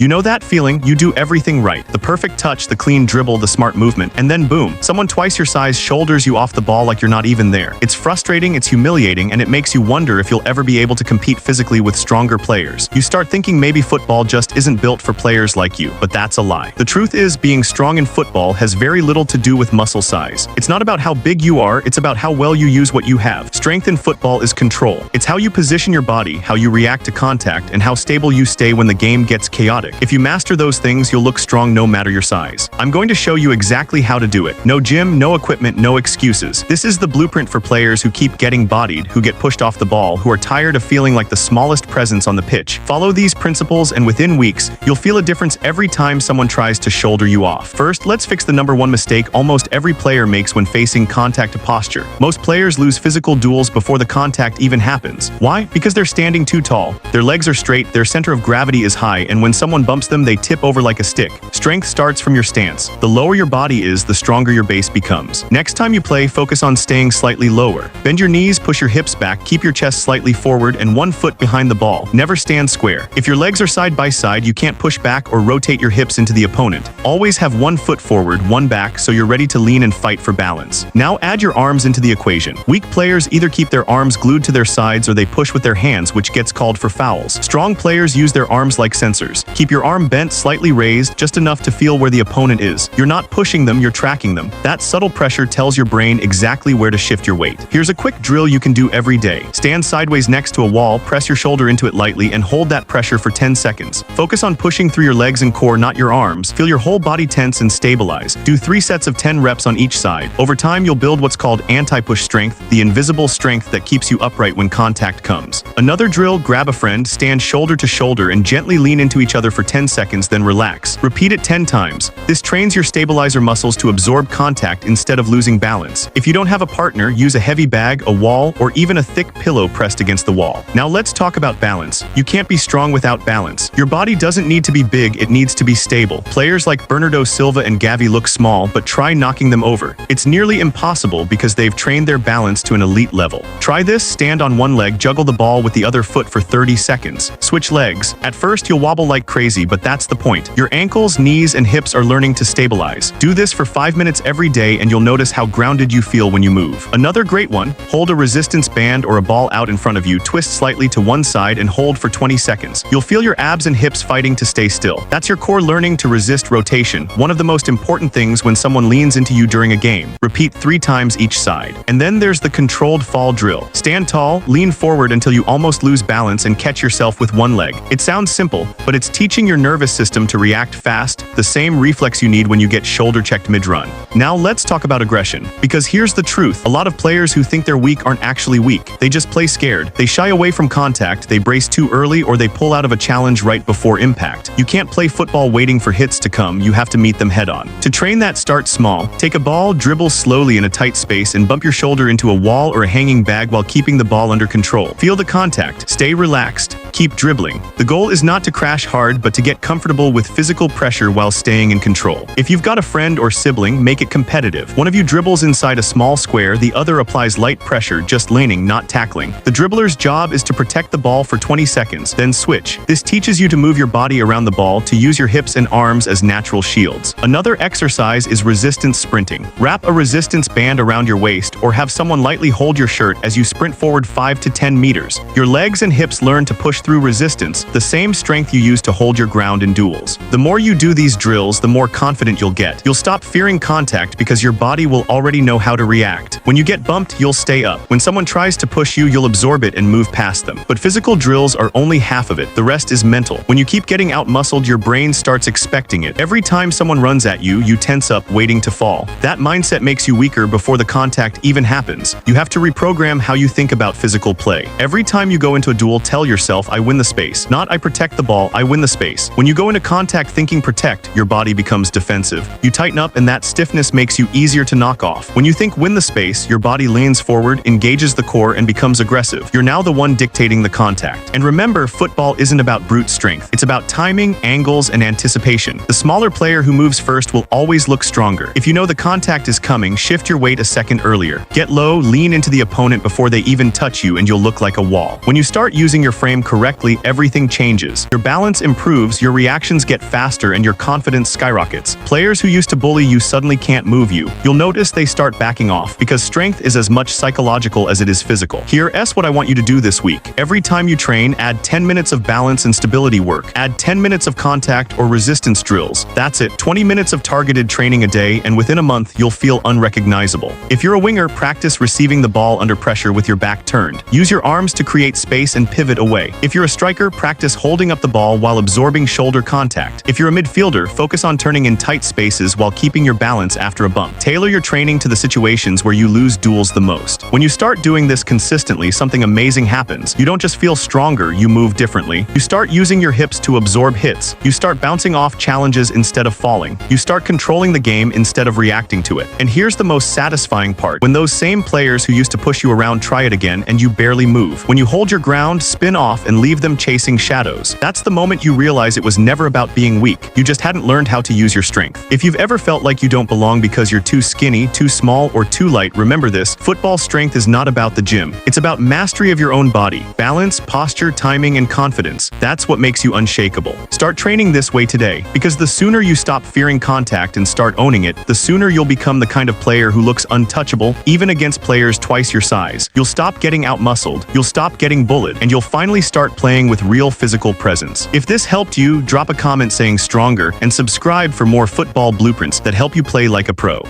You know that feeling? You do everything right. The perfect touch, the clean dribble, the smart movement, and then boom, someone twice your size shoulders you off the ball like you're not even there. It's frustrating, it's humiliating, and it makes you wonder if you'll ever be able to compete physically with stronger players. You start thinking maybe football just isn't built for players like you, but that's a lie. The truth is, being strong in football has very little to do with muscle size. It's not about how big you are, it's about how well you use what you have. Strength in football is control. It's how you position your body, how you react to contact, and how stable you stay when the game gets chaotic. If you master those things, you'll look strong no matter your size. I'm going to show you exactly how to do it. No gym, no equipment, no excuses. This is the blueprint for players who keep getting bodied, who get pushed off the ball, who are tired of feeling like the smallest presence on the pitch. Follow these principles and within weeks, you'll feel a difference every time someone tries to shoulder you off. First, let's fix the number one mistake almost every player makes when facing contact to posture. Most players lose physical duels before the contact even happens. Why? Because they're standing too tall. Their legs are straight, their center of gravity is high, and when someone bumps them, they tip over like a stick. Strength starts from your stance. The lower your body is, the stronger your base becomes. Next time you play, focus on staying slightly lower. Bend your knees, push your hips back, keep your chest slightly forward and 1 foot behind the ball. Never stand square. If your legs are side by side, you can't push back or rotate your hips into the opponent. Always have 1 foot forward, 1 back, so you're ready to lean and fight for balance. Now add your arms into the equation. Weak players either keep their arms glued to their sides or they push with their hands, which gets called for fouls. Strong players use their arms like sensors. Keep your arm bent, slightly raised, just enough to feel where the opponent is. You're not pushing them, you're tracking them. That subtle pressure tells your brain exactly where to shift your weight. Here's a quick drill you can do every day. Stand sideways next to a wall, press your shoulder into it lightly, and hold that pressure for 10 seconds. Focus on pushing through your legs and core, not your arms. Feel your whole body tense and stabilize. Do 3 sets of 10 reps on each side. Over time, you'll build what's called anti-push strength, the invisible strength that keeps you upright when contact comes. Another drill, grab a friend, stand shoulder to shoulder, and gently lean into each other for 10 seconds, then relax. Repeat it 10 times. This trains your stabilizer muscles to absorb contact instead of losing balance. If you don't have a partner, use a heavy bag, a wall, or even a thick pillow pressed against the wall. Now let's talk about balance. You can't be strong without balance. Your body doesn't need to be big, it needs to be stable. Players like Bernardo Silva and Gavi look small, but try knocking them over. It's nearly impossible because they've trained their balance to an elite level. Try this: stand on one leg, juggle the ball with the other foot for 30 seconds. Switch legs. At first you'll wobble like crazy, but that's the point. Your ankles, knees, and hips are learning to stabilize. Do this for 5 minutes every day and you'll notice how grounded you feel when you move. Another great one: hold a resistance band or a ball out in front of you, twist slightly to one side and hold for 20 seconds. You'll feel your abs and hips fighting to stay still. That's your core learning to resist rotation, one of the most important things when someone leans into you during a game. Repeat 3 times each side. And then there's the controlled fall drill. Stand tall, lean forward until you almost lose balance and catch yourself with one leg. It sounds simple, but it's teaching your nervous system to react fast, the same reflex you need when you get shoulder checked mid-run. Now let's talk about aggression, because here's the truth: a lot of players who think they're weak aren't actually weak. They just play scared. They shy away from contact, they brace too early, or they pull out of a challenge right before impact. You can't play football waiting for hits to come, you have to meet them head-on. To train that, start small. Take a ball, dribble slowly in a tight space, and bump your shoulder into a wall or a hanging bag while keeping the ball under control. Feel the contact. Stay relaxed. Keep dribbling. The goal is not to crash hard, but to get comfortable with physical pressure while staying in control. If you've got a friend or sibling, make it competitive. One of you dribbles inside a small square, the other applies light pressure, just laning, not tackling. The dribbler's job is to protect the ball for 20 seconds, then switch. This teaches you to move your body around the ball, to use your hips and arms as natural shields. Another exercise is resistance sprinting. Wrap a resistance band around your waist or have someone lightly hold your shirt as you sprint forward 5 to 10 meters. Your legs and hips learn to push through resistance, the same strength you use to hold your ground in duels. The more you do these drills, the more confident you'll get. You'll stop fearing contact because your body will already know how to react. When you get bumped, you'll stay up. When someone tries to push you, you'll absorb it and move past them. But physical drills are only half of it. The rest is mental. When you keep getting outmuscled, your brain starts expecting it. Every time someone runs at you, you tense up, waiting to fall. That mindset makes you weaker before the contact even happens. You have to reprogram how you think about physical play. Every time you go into a duel, tell yourself, I win the space. Not I protect the ball, I win the space. When you go into contact thinking protect, your body becomes defensive. You tighten up and that stiffness makes you easier to knock off. When you think win the space, your body leans forward, engages the core, and becomes aggressive. You're now the one dictating the contact. And remember, football isn't about brute strength. It's about timing, angles, and anticipation. The smaller player who moves first will always look stronger. If you know the contact is coming, shift your weight a second earlier. Get low, lean into the opponent before they even touch you, and you'll look like a wall. When you start using your frame correctly, everything changes. Your balance improves improves, your reactions get faster and your confidence skyrockets. Players who used to bully you suddenly can't move you. You'll notice they start backing off, because strength is as much psychological as it is physical. Here's what I want you to do this week. Every time you train, add 10 minutes of balance and stability work. Add 10 minutes of contact or resistance drills. That's it. 20 minutes of targeted training a day, and within a month, you'll feel unrecognizable. If you're a winger, practice receiving the ball under pressure with your back turned. Use your arms to create space and pivot away. If you're a striker, practice holding up the ball while absorbing shoulder contact. If you're a midfielder, focus on turning in tight spaces while keeping your balance after a bump. Tailor your training to the situations where you lose duels the most. When you start doing this consistently, something amazing happens. You don't just feel stronger, you move differently. You start using your hips to absorb hits. You start bouncing off challenges instead of falling. You start controlling the game instead of reacting to it. And here's the most satisfying part. When those same players who used to push you around try it again and you barely move. When you hold your ground, spin off, and leave them chasing shadows. That's the moment you realize it was never about being weak. You just hadn't learned how to use your strength. If you've ever felt like you don't belong because you're too skinny, too small, or too light, remember this: football strength is not about the gym. It's about mastery of your own body. Balance, posture, timing, and confidence. That's what makes you unshakable. Start training this way today, because the sooner you stop fearing contact and start owning it, the sooner you'll become the kind of player who looks untouchable, even against players twice your size. You'll stop getting outmuscled, you'll stop getting bullied, and you'll finally start playing with real physical presence. If this helped you, drop a comment saying stronger, and subscribe for more football blueprints that help you play like a pro.